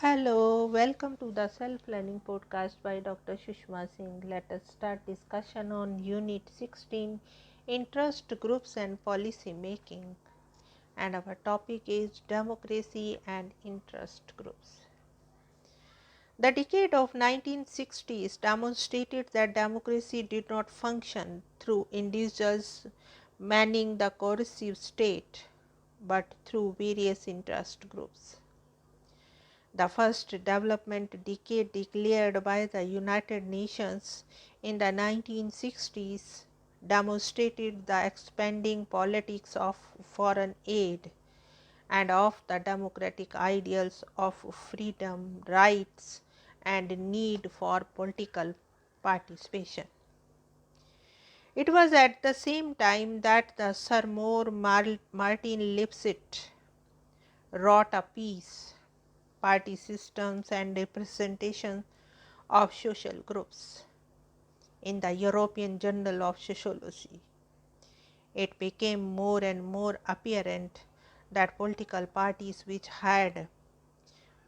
Hello, welcome to the Self-Learning Podcast by Dr. Sushma Singh. Let us start discussion on Unit 16, Interest Groups and Policy Making. And our topic is Democracy and Interest Groups. The decade of 1960s demonstrated that democracy did not function through individuals manning the coercive state, but through various interest groups. The first development decade declared by the United Nations in the 1960s demonstrated the expanding politics of foreign aid and of the democratic ideals of freedom, rights, and need for political participation. It was at the same time that the Sir Martin Lipset wrote a piece, Party Systems and Representation of Social Groups, in the European Journal of Sociology. It became more and more apparent that political parties which had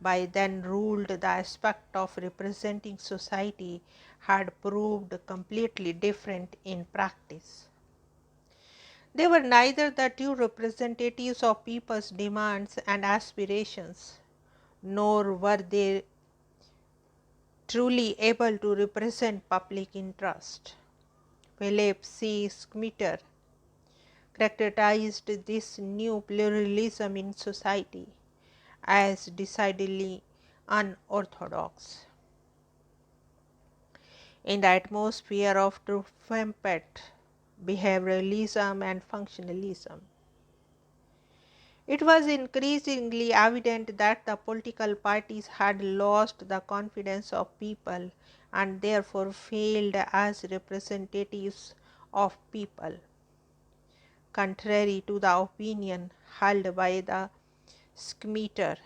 by then ruled the aspect of representing society had proved completely different in practice. They were neither the true representatives of people's demands and aspirations, nor were they truly able to represent public interest. Philip C. Schmitter characterized this new pluralism in society as decidedly unorthodox. In the atmosphere of rampant behavioralism and functionalism, it was increasingly evident that the political parties had lost the confidence of people and therefore failed as representatives of people. Contrary to the opinion held by the Schmitter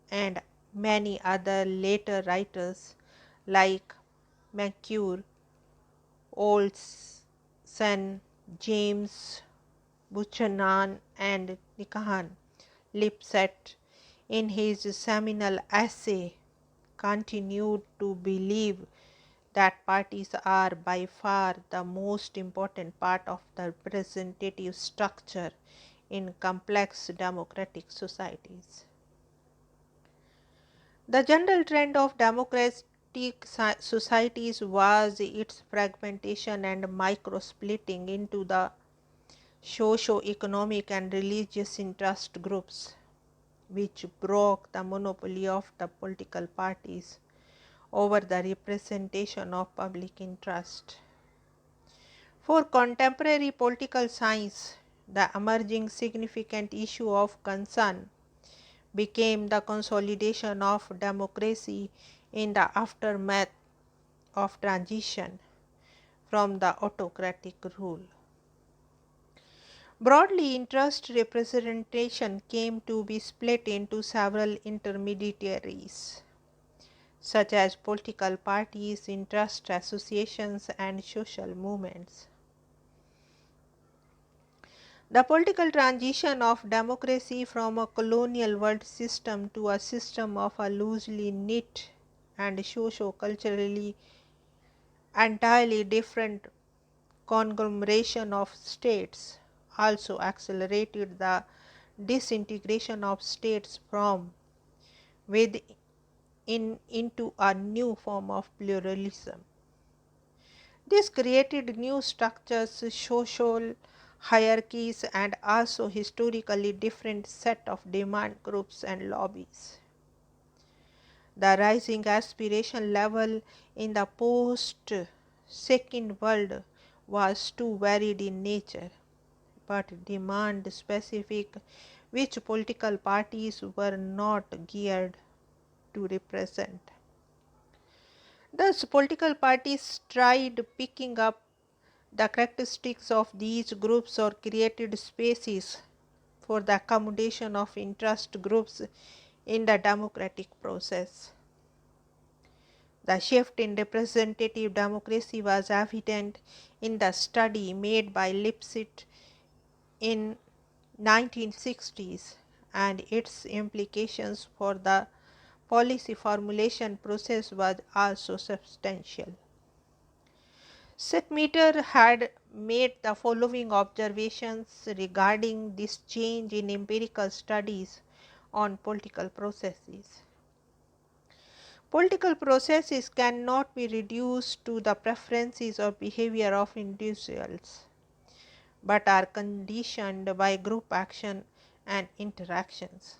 and many other later writers like McCure, Olson, James Buchanan, and Nikahan, Lipset, in his seminal essay, continued to believe that parties are by far the most important part of the representative structure in complex democratic societies. The general trend of democratic societies was its fragmentation and micro-splitting into the socio-economic and religious interest groups, which broke the monopoly of the political parties over the representation of public interest. For contemporary political science, the emerging significant issue of concern became the consolidation of democracy in the aftermath of transition from the autocratic rule. Broadly, interest representation came to be split into several intermediaries, such as political parties, interest associations, and social movements. The political transition of democracy from a colonial world system to a system of a loosely knit and socio-culturally entirely different conglomeration of states also accelerated the disintegration of states from within into a new form of pluralism. This created new structures, social hierarchies, and also historically different set of demand groups and lobbies. The rising aspiration level in the post-Second World was too varied in nature, but demand specific, which political parties were not geared to represent. Thus, political parties tried picking up the characteristics of these groups or created spaces for the accommodation of interest groups in the democratic process. The shift in representative democracy was evident in the study made by Lipset in 1960s and its implications for the policy formulation process was also substantial. Sekmeter had made the following observations regarding this change in empirical studies on political processes. Political processes cannot be reduced to the preferences or behavior of individuals, but are conditioned by group action and interactions.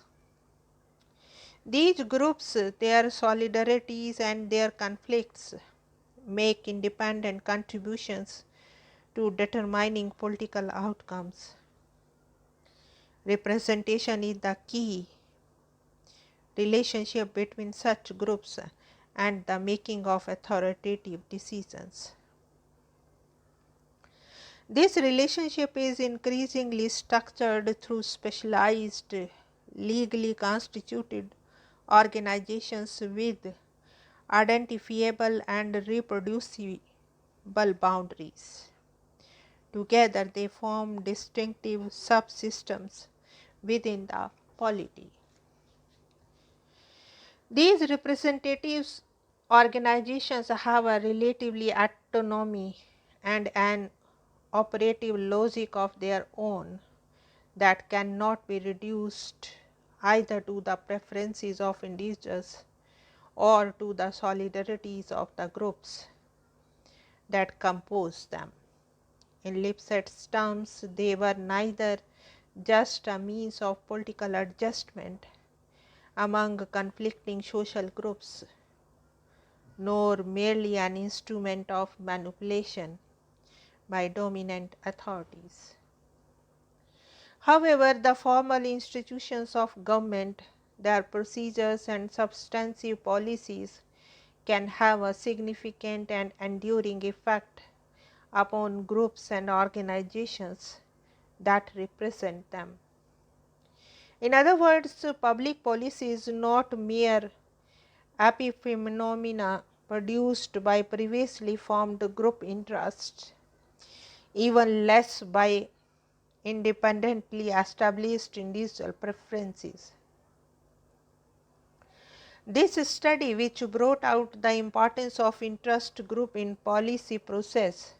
These groups, their solidarities and their conflicts make independent contributions to determining political outcomes. Representation is the key relationship between such groups and the making of authoritative decisions. This relationship is increasingly structured through specialized, legally constituted organizations with identifiable and reproducible boundaries. Together, they form distinctive subsystems within the polity. These representative organizations have a relatively autonomy and an operative logic of their own that cannot be reduced either to the preferences of individuals or to the solidarities of the groups that compose them. In Lipset's terms, they were neither just a means of political adjustment among conflicting social groups, nor merely an instrument of manipulation by dominant authorities. However, the formal institutions of government, their procedures and substantive policies can have a significant and enduring effect upon groups and organizations that represent them. In other words, public policy is not mere epiphenomena produced by previously formed group interests, even less by independently established individual preferences. This study, which brought out the importance of interest group in policy process,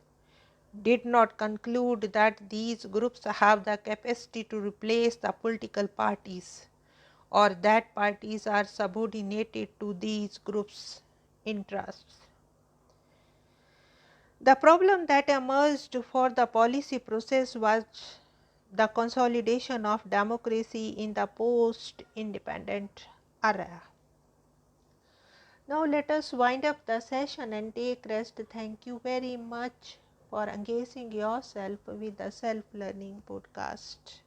did not conclude that these groups have the capacity to replace the political parties or that parties are subordinated to these groups' interests. The problem that emerged for the policy process was the consolidation of democracy in the post-independent era. Now let us wind up the session and take rest. Thank you very much for engaging yourself with the self-learning podcast.